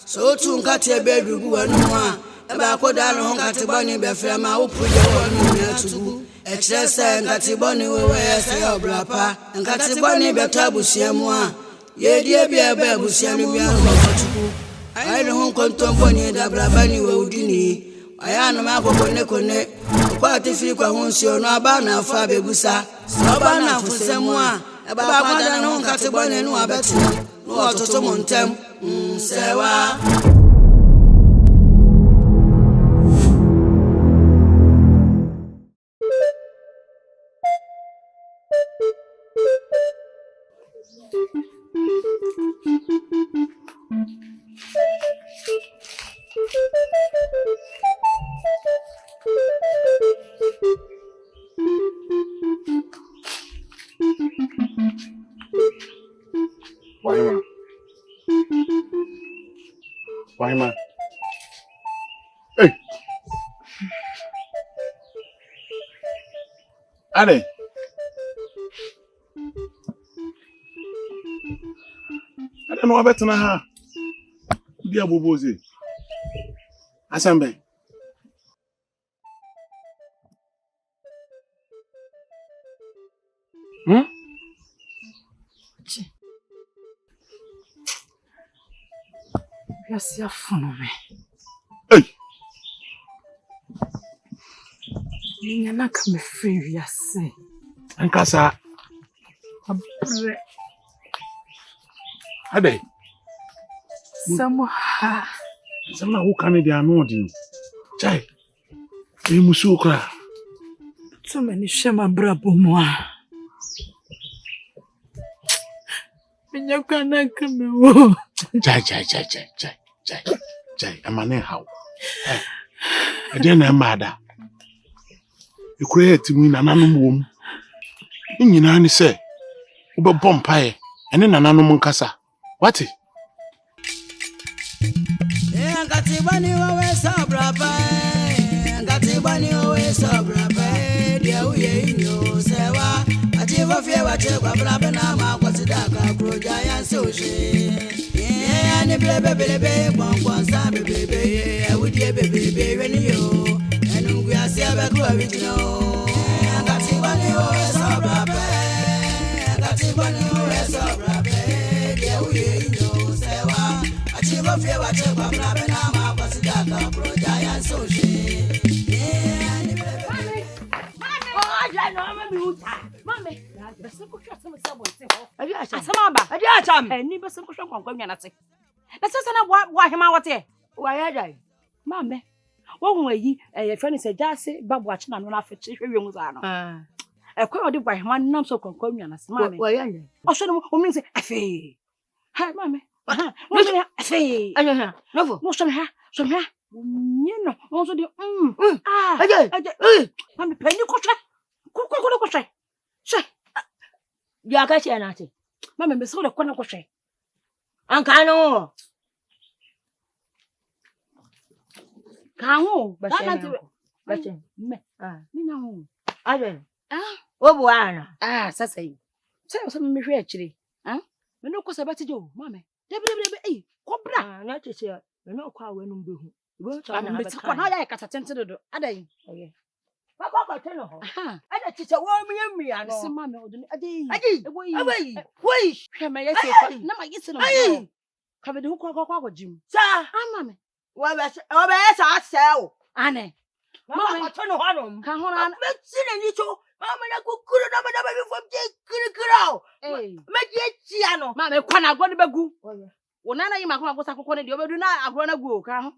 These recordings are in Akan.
so to Nkate bedru wanwa eba koda no Nkate boni be frema wo puje wonu na tugu exercise Nkate boni we se obrapa Nkate boni be tabusiamu a yedie bia ba busiamu bia no tugu ai no kontom boni da brabani we udini aya no makoko ne kone kwa tifi kwa hunsio no aba na fa begusa so ba na fusemu a eba koda no Nkate boni no abetu no ototo montem sewa Why, man? Hey! Ade! I don't know about Naha. Dear Bobozi. Asambe. Yes, you're fun me. Hey! You're not coming free, yes. Ankasa. Ade. Somehow Who can they know you? Chai. You musukra. Too many shama brabo moi. You can't come. Chai. I'm an how. I didn't matter. You create me an animal. You know, say, Uber Bompire, and then an animal cassa. What? Nkate bani we sabra pa Nkate bani we sabra pa dia uye inyo sewa ati Fofi wa che kwa bra na ma kwasida ka kroja ya soje ani bebe bon sa bebe e wudie bebe we ni yo enu gwi ase abe ko original Nkate bani we sabra pa Nkate bani we sabra pa dia uye inyo sewa ati Fofi wa che kwa bra na ma kwasida ka kroja ya soje Mami, bese ko hwese mo sebo nte ho. Asama ba. Adi acham. Ni bese ko hwe kwankwa nwa na te. Na sese na wa hema wote. Wa ya dai. Mami, wo hu ayi ye friend se jase babu achi na no na afiche hwe wi za no. Ekwa odi wa hema nam so kwankwa nwa na se mami. Wa ya dai. O so no o mi se afi. Ha mami. Wo mi afi. Anya novo. Mo so me ha. Nyeno. Mo so di Mami pe ni ko hwe. Ko hwe. She. Ya ka che na te. Mama me so le kwana ko hwe. Anka no. Ka ho. Ba che. Me. Ni na ho. Ade. Wo bu ana. Sasa yi. Se o so me hwe akire. Me no ko se beti jo, mama. Debe ko bra. Na che che. Me no kwa we no mbehu. Wo cha na be kwa na ya kata tente dodo. Adai. Okay. Papa tell ho. Ada chiche wo mi ya no. Se mama oduni adai. Eboyi. Woi. Hwe me yesi kwa. Na ma yesi no. Ka be de ho kwa jim. Sa. Mama. Wo be sa sel. Ane. Mama tell ho no. Ka ho na. Me sine ni cho. Mama na kukuru na ba bi fom je kirikirao. Me je chia no. Mama kwa na agro ne begu. Wona na yi makoma gosa kokko ne de obedu na agro na gu o ka ho.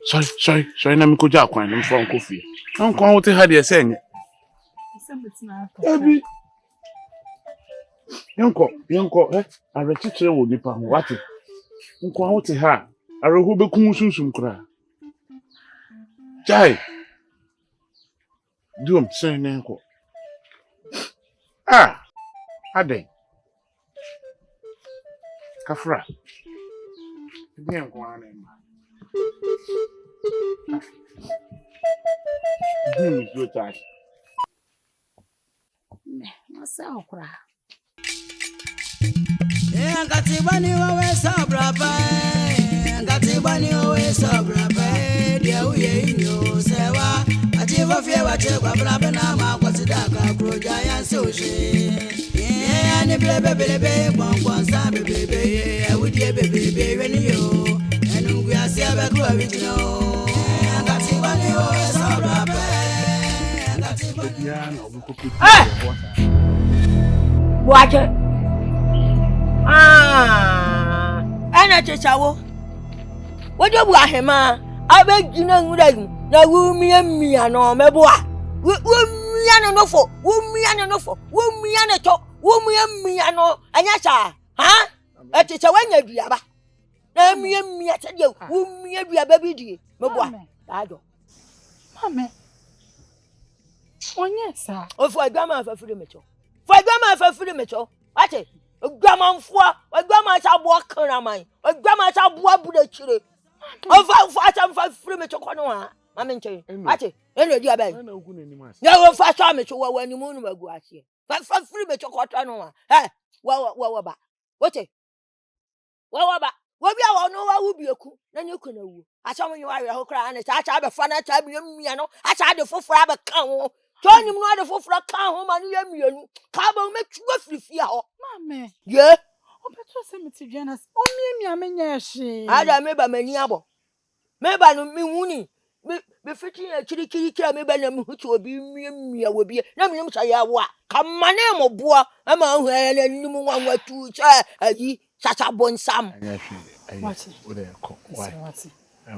Sorry, na miko ja kwan na mfo Kofi. Nkwan wote ha de senye. Ebi. Yenko, arechichire wo nipa ho wate. Nkwan wote ha, arehu bekun sunsum kra. Jai. Duom sen ne nko. Ade. Kafra. Ebi nkwan na ma. Go touch. Masa okra. Nkate bani wawe sabrapa Nkate bani wawe sabrapa dia uye inyo sewa ati Fofi wache kwa brapa na makwatidaka kroja ya soje ani bebe bon sa bebe awudie bebe weni yo enu gya se abekro abitino Nkate bani wawe sabrapa Nkate bani ya na obukopi Wache. Ana chechawo. Wodo bu ahema, abegina ngudagi. Na wumia no meboa. Wumia no nofo, wumia no to, wumia no anyacha. Ha? Echecha wanya duaba. Na mia tede wumia duaba bidie. Meboa. Dajo. Mame. Onye sa. Ofu adwama afafure mecho. Fadwama afafure mecho. Ate. Gwamanfo, gwaman cha bo kraman. Gwaman cha bo bude chire. Ofa acha mfa free me choko no ha. Mama nche. Ate, eno di abai. na ogu na nimu ase Na wo fa cha me choko wa nimu no magu ase. Fa free me choko to no ha. Eh, wa ba. Wote. Wa ba. Wo bia wo no wa wu bieku. Na nyeku na wu. Acha mo nyi ho kra na cha be fa na cha be mia no. Acha de fofora be kan ho. Tony no de fofora kan ho ma no ya mienu. Ka ba me tuwa frifia ho. Mame. Ye. Obeto se mitidwana. Omia menya hye. Ada meba mani abo. Meba no mihuni. Me fiti ya chirikiri kira meba na mihuti obi mia obi. Na minim sa ya wo a. Kamane mo boa ama hu na nimu wanwa tu cha ayi sasa bonsam. anya hwe Wati. ode ko why Wati.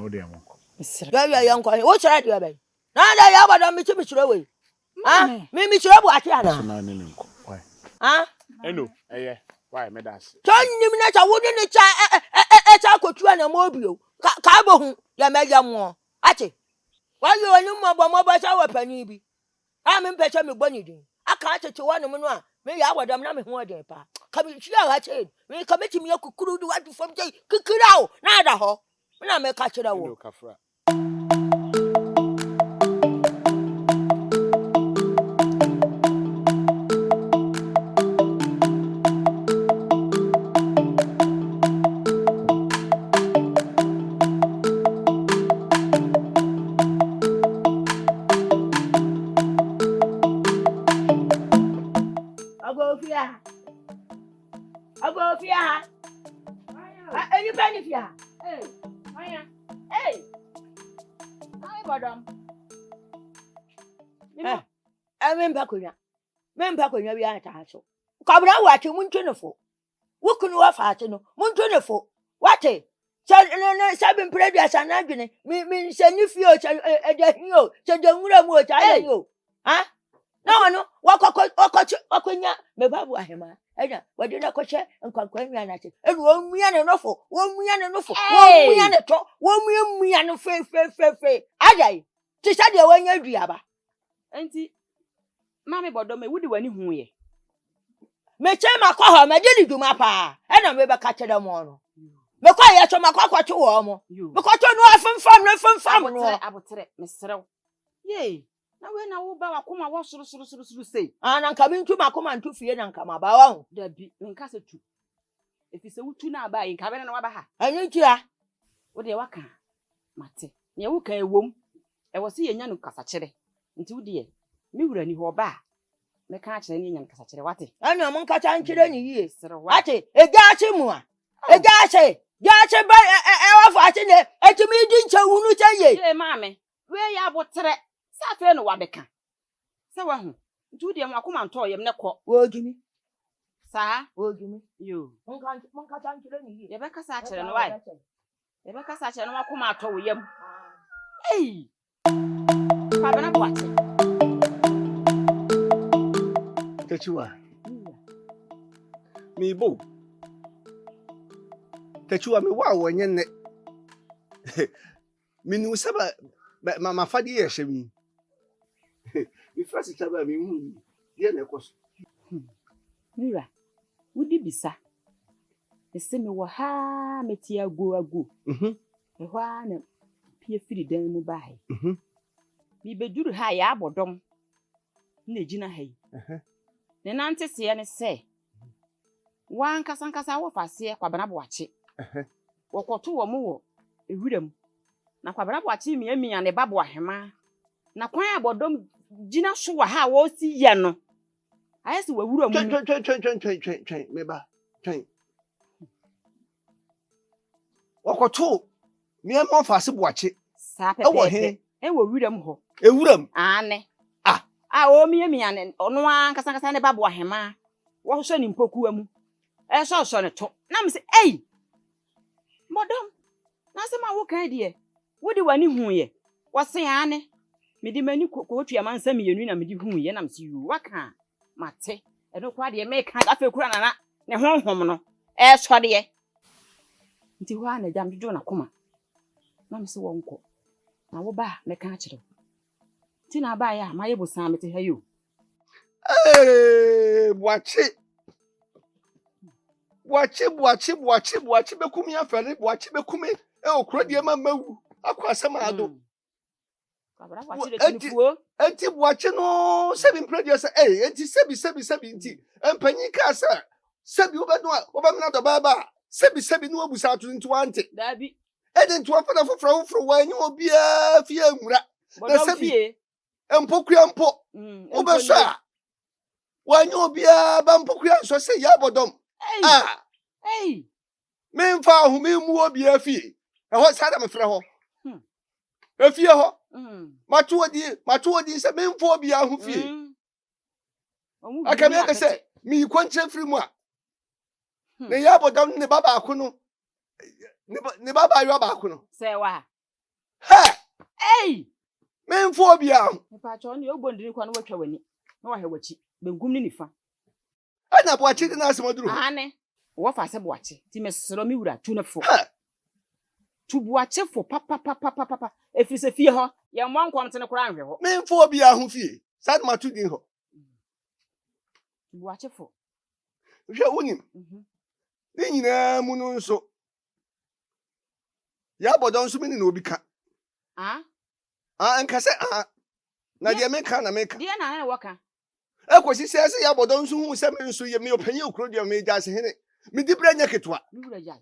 ode amko Misira. Ya yanko. Wo chira dia bai. Na da ya bada mi chira we. Mame. Mi chira bu ati ana. na ne nko why Ah? eno eye why me das Tonnim na cha wo ni cha cha kotua na mo bio. Ka bo hu ya meja mo. Ati. Wa yo ni mo bo cha wa pani bi. A me mpecha me boni din. Aka atete wa no no a me ya wadam na me ho odin pa. Ka bi hia ha che. Me ka beti me yakukuru du wadu fam je kikirawo na ada ho. Na me ka kira wo. eno kafra Agofia. Any benefia. Hey. Aya. Hey. Ai Bodom. Memba konya wi ata aso. Kabra wache muntwenefo. Wukunu wa faate no. Muntwenefo. Wate. Sabi mpredua sana adwene. Mi sanifio cha edahio. Cha dangura mu cha ayo. Ha? Na ono wakonya mebabu ahema. Ena wadina koche nkwankwanwa na che. Enu onwia ne nofo. Onwia ne to. Onwia no fe. Ajai. Tisa de wanya duaba. Enti Mame Bodom e wudi wani hu ye. Meche makwa me di duma pa. Ena me be ka chede mo no. Me kwa ye cho makwa cho wo mo. Me kwa cho no afemfam no. Abotre mesrew. Ye. Na we na wo ba wakoma wo suru sei. Ana nka bi ntu makoma ntu fie na nka maba wa hu. Dabi nka se tu. Efise wutu na ba yi nka be na wa ba ha. Anyi tia. Wo de waka mate. Ne wo kan ewom. E wo se yenya no kasa kire. Nti wo de mi wura ni ho ba. Me ka kire ni yenya kasa kire wate. Ana mo nka cha nkire ni yie. Serewa. Ate egachi mu a. Egachi. Gachi ba wa fa ate ne etimi di nche hunu che ye. Ye mame. We ya abotre. Sa fe no wa beka. Sa wa hu. Nti wo de wakoma nto yem ne ko. Wo gimi. Sa Wo gimi. yo. Mo nka cha nkire ni yie. Ye be kasa kire no wa. Ye be kasa kire no wakoma ato wo yem. Hey. Pa bana boate. Techiwa. Mi bo. Techiwa mi wa wonye ne. Mi nu saba ma fadi ye shemi. Mi frasi chaba mi hu. Ye na ekoso. Mira. Wudi bisa. Ese me wo ha meti agu. Ehwa na pie firi dan mu bae. Mi beduru ha ya Bodom. Na ejina ha yi. Ne nante se ne se. Wan kasankasa wo fase kwabana boache. Wokoto wo mo wo ewurem. Na kwabana boache miamia ne babo ahema. Na kwan abodom gina so wa ha wo si ye no. Ayesi wawura mu. Twen meba. Twen. Wokoto miamia fase boache. Sa pepe. E wo wuram ho. Ewuram. Ane. O miamia ne ono an kasankasa ne babo ahema. Wo so ni mpoku amu. So ne to. Na me say, "Hey! Bodom. Na se ma wo kan de. Wo di wani hu ye. Wo se ane. Me di mani ko otua mansa mienu na me di hu ye na me say, "You waka mate." E no kwa de me kan afa kura na ne honhom no. So de ye. Nti ho ana jam dodo na koma. Na me say wo nko. Na wo ba me kan kire. Ti na ba ya ma ye bosan me te ha yo. Boache bekumi afere boache bekumi okro die ma mawu akwasam ado Kabra boache de tinifuo enti boache no sebi producer enti sebi enti empanyi ka sa sebi obamna do baba sebi no abusa ato nti wante dabi enti wafada foforo wanyi obia fie nwura na sebi empokua mpo obeso a wanyi obia ba mpokua so se ya bodom. Hey! Memfa ahumi mu obi afie. Ho sada me frɛ ho. Afie ho. Mato odi se memfa obi ahu fie. Aka me ka se mi kwanche firi mu a. Ne ya bodam ne baba akono. Ne baba ayo baba no. Se wa. Ha! Hey! Memfa obi ahu. Pa cho ne ogbondiri kwa no watwa wani. Na wa hewachi. Bengum ni nifa. Ana boache di na asemaduru. Ane. Wo fa se boache ti mesoro mi wura tu ne fo tu boache fo papa efiri se fie ho ye mo nkwam te ne kora anhwe ho me mfo obi ahu fie sad ma tu din ho tu boache fo hwe wonim ni nyina mu no nso ya bodon so mini na obi ka nka se na de me ka na me ka de na na woka akosi se ya bodon so hu se me nso ye me opanyi okro de me ja se hene me di branya ketwa wura jai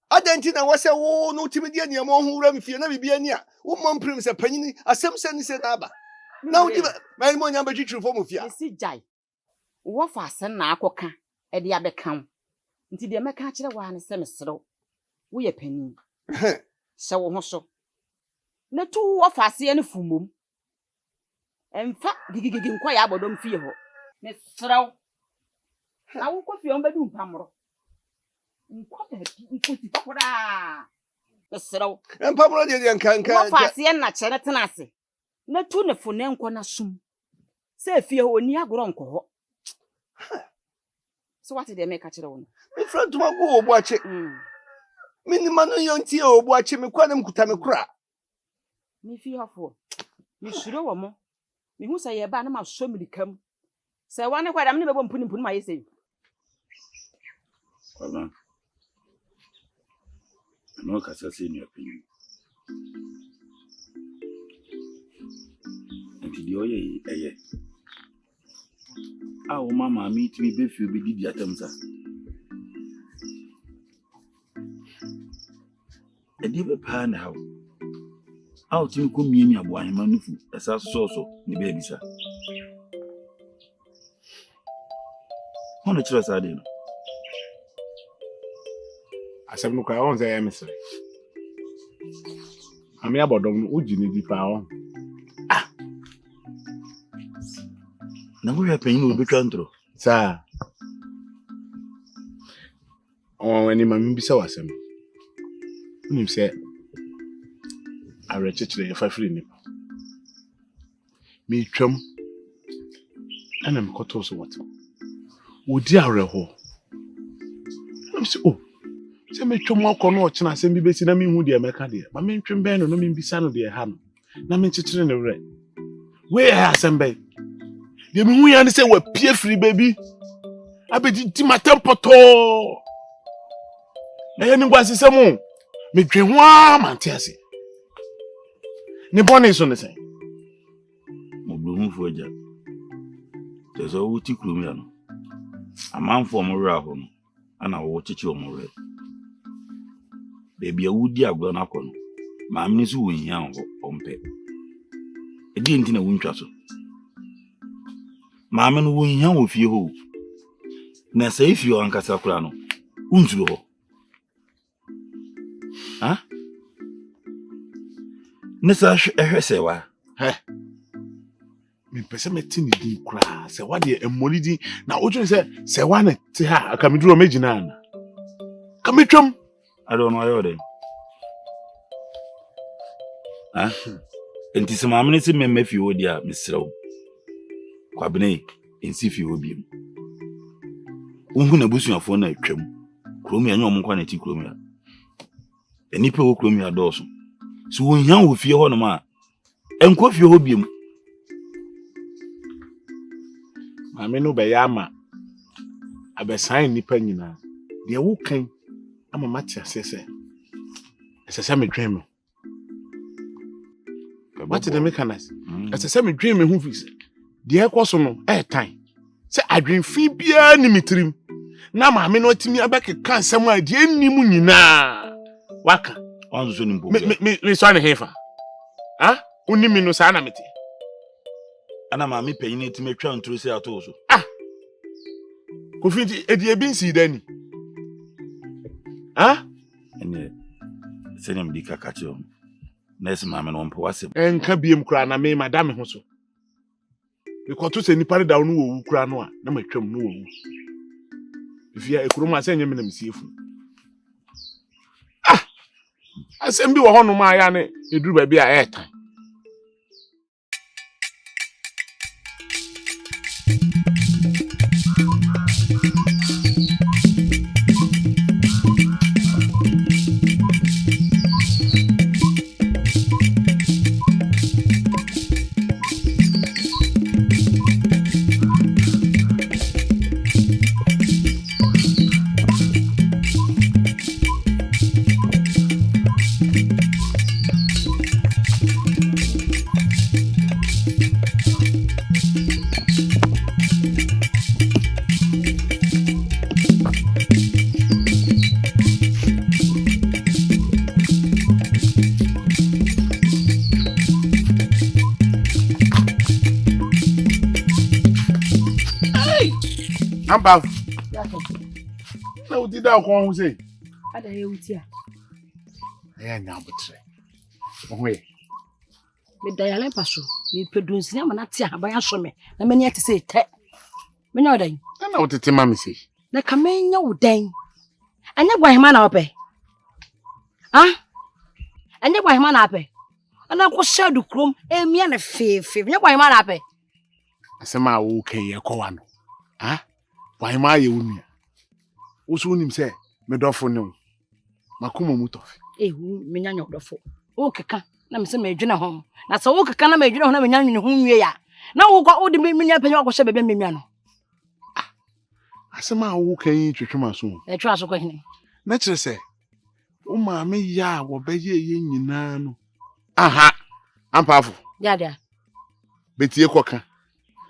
adenti na wase wo no timi de aniam ho wura me fie na bibia ani a wo mamprim se panyini asem se ni se na aba na wo di ma mo nya betwitwiri fo mo fia me si jai wo fa se na akoka e de abeka nti de meka kire wa ne se mesero wo ye pani se wo ho so na tu wo fa se ne fumom emfa gigigigi nkwa ya bodom fie ho mesero na wo Kofi on bedu mpamro nkwa nkoti pakora mesero mpamro de nkanka wo fa se na chere tenase na tu ne fo ne nkwa na sum se fie ho oni agoro nkọ ho so what did they make a kire wo me friend to go obuache minima no yonti obuache me kwa na mkuta me kura mi fie hofo mi suro wo mo mi hu se ye ba na ma so mirikam se wa ne kwa dam ne bebo mpuni ma yese Baba. No kasa se ni opinion. Nti di oye eye. O mama mi ti mi be fi Bediide atamsa. Edi be pa na hawo. Ti mi ko mieni abo ahema nufu esa so ni be bisa. Hono chira sa de no. Asem no kwa on say emesre. Ami abodom uji ni di pa on. Na wo ya penyin obetwa ntro. Sa. Wani mami bisa wasem. Unim se arechechire fa free ni. Mi twam ana mkoto so what. Odi areho. Unim se se me twam akono o chena asem bi besi na mi hu de meka de. Ma me ntwem ben no mi bisa no de ha no. Na me nchechire ne wre. We ha asem ben. De mi hu ya ne se wa pie free baby. Abedi matempoto. Ni ngwase semu. Me dwe ho amante ase. Ni bone so ne sen. Mo blu fu aja. Tezo wuti krumi ano. Amanfo mo wra ho no. ana wo chichi omore baby awudi agro na kono ma amni su wonhia ho ompe edi nti na wontwa so ma amno wonhia wo fie ho na sai fie ankasa kura no unzuro ho ha nesa ehwese wa me pese metini di kura se wa de emolidi na ojo se wa na te ha aka meduro magina na ka metwam I don't know ayode ha enti se ma amne se memme fie ho dia mesrew kwa Bene ensi fie ho biem unhu na busuafo na atwam krom ya nyom kwa na ti krom ya enipa wo krom ya dɔɔso so wonhia wo fie ho no ma enko fie ho biem maame no be ya ma abesan nipa nyina de wo kan ama mate asese esese me dwen me what the mechanics esese me dwen me hu fix de ekoso no time se adwen fi bia ni mitrim na maame no atimi abeke kan sem a de ennim nyina waka onzo so nimpo me so na hefa unimi no sa na mete ana ma me panyin etime twa nturo se ato so Kofi edi ebinsi dani ene senem di kakacho nes ma me no mpo wasem enka biem kura na me madam ho so bikoto se nipa da no wo kura no a na matwam no wo ifia ekuru ma se nyem na msiefu asem bi wo ho no ma ya ne eduru ba bi a etan Amba. Na uti da ko hu sei. Ada ye uti a. Ya nya botre. Ohwe. Me da yale paso. Me pedunsi na na ti aban aso me. Na mani ate sei te. Me nya odan. Na utete ma me sei. Na ka me nya odan. Anya gwa hema na ope. Anya gwa hema na ape. Ana ko shadu krom emia na fefe. Anya gwa hema na ape. Asema wo kai ye ko wa no. Why ma ye wunu? Oso unim se me dofo ne wo. Makoma mu tofi. Me nya nyodofo. O keka na me se me dwene ho. Na se o keka na me dwene ho na me nya nwene ho nwie ya. Na wo kwa o de me nya panya ko hye bebe me nwa no. Asema wo kan twetwema so. Twa so ko hene. Na kire se wo ma me ya wo be ye nyina no. Ampafo. Ya. Betie koka.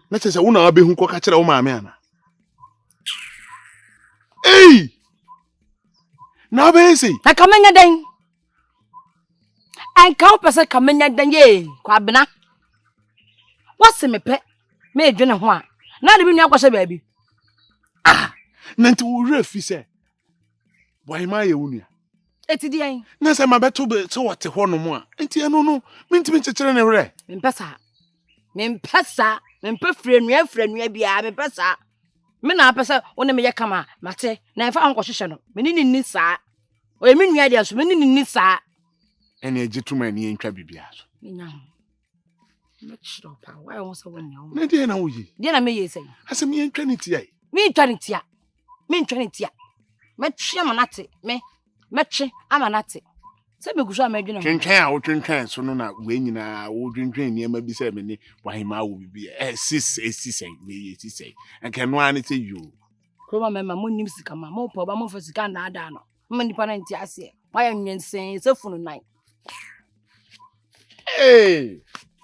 Na kire se wo na wa be hu koka kire wo ma me ana. Na be say na kamenya den en ka opese kamenya den ye kwa Bena wase mepe me dwene ho a na de bi nua kwahye baabi na nti wo wura fi se boy ma ye wunu eti di en na se ma beto be so wote ho no mo a nti eno no mintimi chekere ne wure mempesa mempe frenu bia mempesa me na apesa wona me ye kama mate na efa anko hwehwe no me ni saa o emi nua dia so me ni saa ene agituma ni entwa bibia so nya me chiro pa why won so won nyawo na die na wo yi die na me ye sei asem ye entwa ni tia me ntwa ni tia me twe amanate me twe amanate se me guso amadwene twentwen a wo twentwen so no na we nyina wo twentwen ni ema bi se me ni wahima wo bibia sisei me ye sisei enke no ani te you kroma mema mo nim sika ma mo po ba mo fa sika na ada no mo nipa na nti ase waya nyensen se funu nan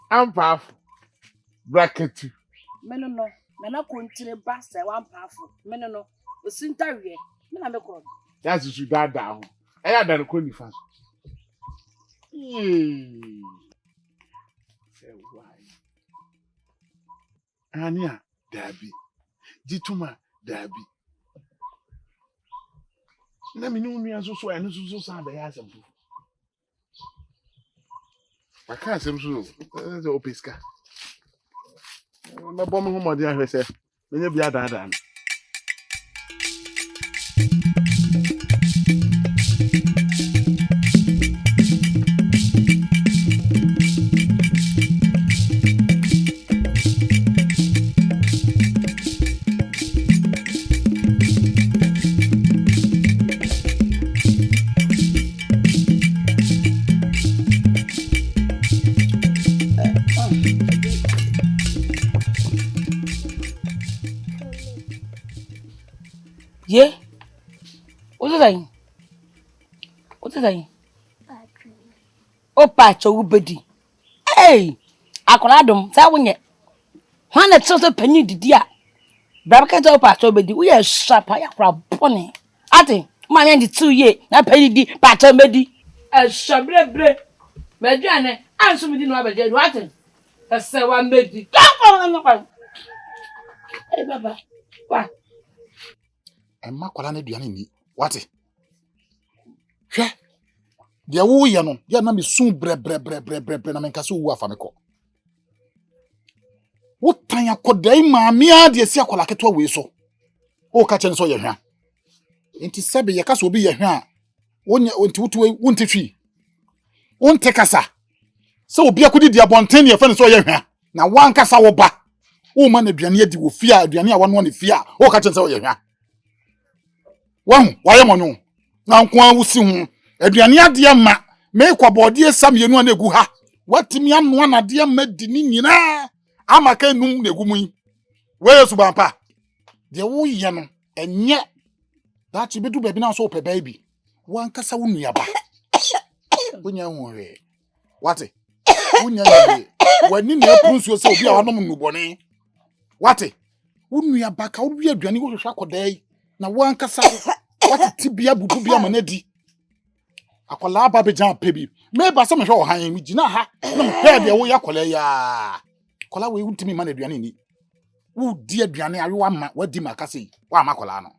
ampaf bracket meno no na kontire ba se wampafo meno no osintawie Me na me ko. That's you that down. I had that ko ni fa. Say why? Ania, Dabi. Jituma, Dabi. Na me no nua so I no so san be ya asem. I can't asem so. The opeska. Na bom ho mode ahwese. Menye bia daadaa. Ye. What is that? What is that? Oh, patch or Bediide. Hey, Akoladum, that one yet. One at sort of penny did ya. Bracket or patch or Bediide. We are sharp. I have pony. I think my man did 2 years. That penny patch or Bediide. A shabre bre. Mediane, answer me no other what? A 7 Bediide. Hey, Baba. What? Emma kwala na aduane ni wate hwe de wo ye no ya na me sun bre na me nkase wo afa me ko wo tan akodai maame a de si akola keto we so o ka chen so ye hwa enti sebe ye kasa obi ye hwa wonya enti wutu wunti twi wonte kasa se obi akodi di abonten ye fa ne so ye hwa na wan kasa wo ba wo ma na aduane adi wo fia aduane a wano ne fia o ka chen so ye hwa wahu waye monyo na nko awusi hu aduane ade ma me kwabode sam yenu na egu ha watimi anu na ade ma di ni nyina amaka num na egu mu we subampa de wo ye no enye da chi bedu baby na so pe baby wan kasa wo nuaba wonya honwe wate wonya ye wani na epunsuo se obi a wanom nubone wate wo nuaba ka wo bi aduane wo hwehwa kodai na wan kasa wati tibia bubu bia manadi akola aba be jan pebi me ba se me hwe ohan mi gina ha na me hwe de wo yakola ya kola we wuntimi ma na aduane ni wo di aduane ayo ama wadi makase wa makola no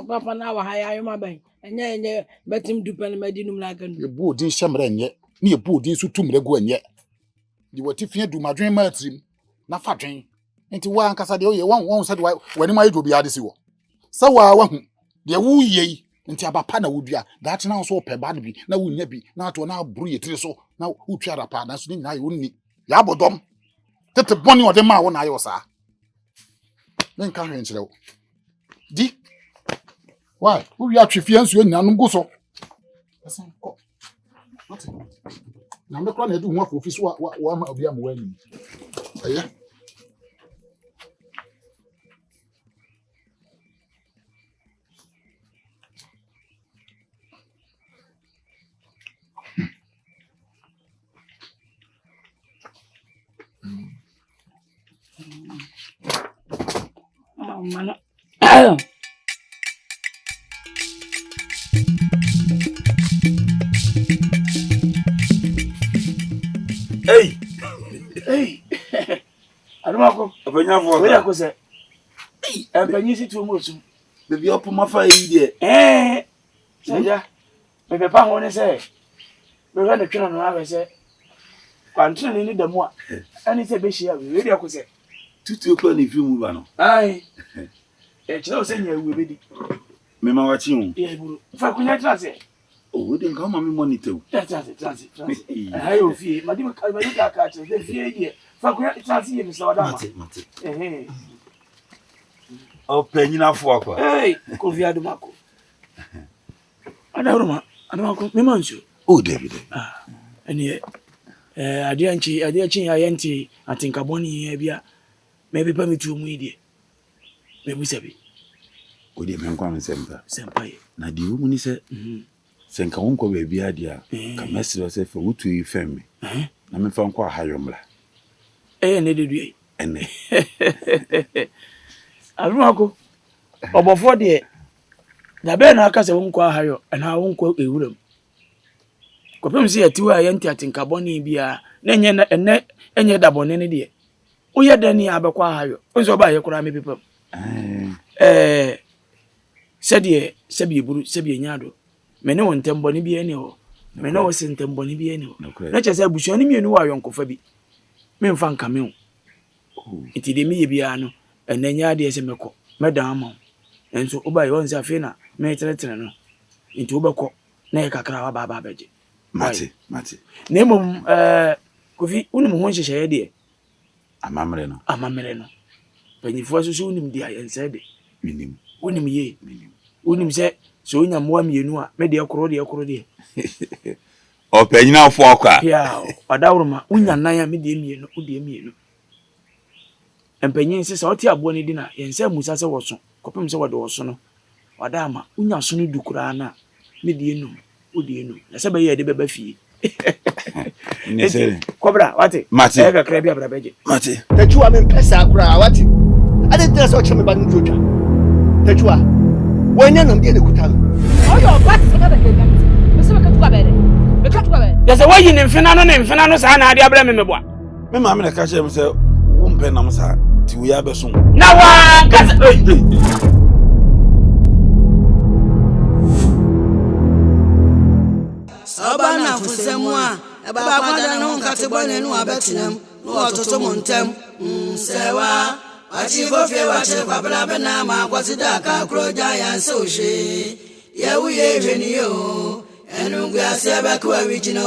Papa na wa haya ayo maban enye betim dupen madinum la kan ye bu odin hyemre enye na ye bu odin so tumre gu enye di wati fie du madwen ma atrim na fadwen enti wa ankasa de ye won se de wani ma yedo bia de si wo sa wa hu de wu yei nti abapa na wudua that na so pe bad bi na wunya bi na ato na buru yetire so na utwa rapa na so ni na ye wonni ya bodom tete boni ode ma wo na ayo sa men ka hwen kire wo di why wu ya twefie nsuo nyina no guso asan ko na me kwa na edu hu Fofi so wa ma obi am wani aye oh man. Hey. Adumako. Abanya fo. We ya ko se. Empanyi si tu mo su. Baby opo mafa yi de. Seja. Me pe pa ho ne se. Me ga na twena no ave se. Kwantene ni damu a. Ani se be hia we ya ko se. Tutu ko ni fi mu ba no. Ai. Chira o se nya we be di. Me ma wachi hu. Ye buru. Fa kunya tra se. Oh, we nka ma me monitor. Transit. Ayo fie, madi ka che, fie die. Fa kunya transit ye bisa wadama. Mate. Eh. O penyina fo akwa. Hey, Kofi Adumako. Awurama, Adumako, me manso. Oh, David. Eni ade achi ya yenti atinka boni ye bia. Me be pa me tu mu die. Me busabi. O de me nkwa me sempa. Sempa ye. Na di wo mu ni se. Senka wonko be bia dia. Ka mesro se fe wutu yi femme. Na me fa nkwa hayomla. Ne de due. Ene. Adumako. Obofo de da be na aka se wonko ahayo na wonko ewuram kopem se yatiwa ye ntiatinka boni bia na enye da boni ne de uye dani abekwa ahayo onzo ba ye kura me pipam sebi buru sebi nyado mene won temboni bi ene ho mene wo se temboni bi ene ho na chese abusuani mienu wa yonkofa bi me mfa nka me iti de mi ye bia no enanya de se meko medan ama enso oba ye onse afi na me tretre no nti obekọ na ye kakra wa baba beje mate na mum Kofi unum ho nhyehyeye de amamre no panyifo so unim de ayense de minim unim ye unim se so nya moa mienu a me de ekoro de o panyina fo akwa ya Awurama unya nan a me de mienu u de mienu empanyin se so oti abo ne di na yense musa se woso kopem se wode woso no wadama unya so no dukura na me de enum u de enum na se be ye de beba fie ni se kobra wate mate e kakra bi abra beje mate Tachua me pesa akura wati. Ade tena so cheme ba njoja. Tachua. Wonya nam de kutalo. Oyo bat se ba ke gamti. Me se be katuka bere. Be katuka bere. ya se wayi ne mfena no sa na ade abra me meboa me ma me na ka chere me se wo mpe na msa ti wo ya beso na wa kasa Sabana fusemwa eba kwada no Nkate bone no abetinam no ototo montem sewa achi Fofi wache kwabla bena ma kwasida ka kroja ya sohye ye wuye hweniyo enu gwa se be kwa wijino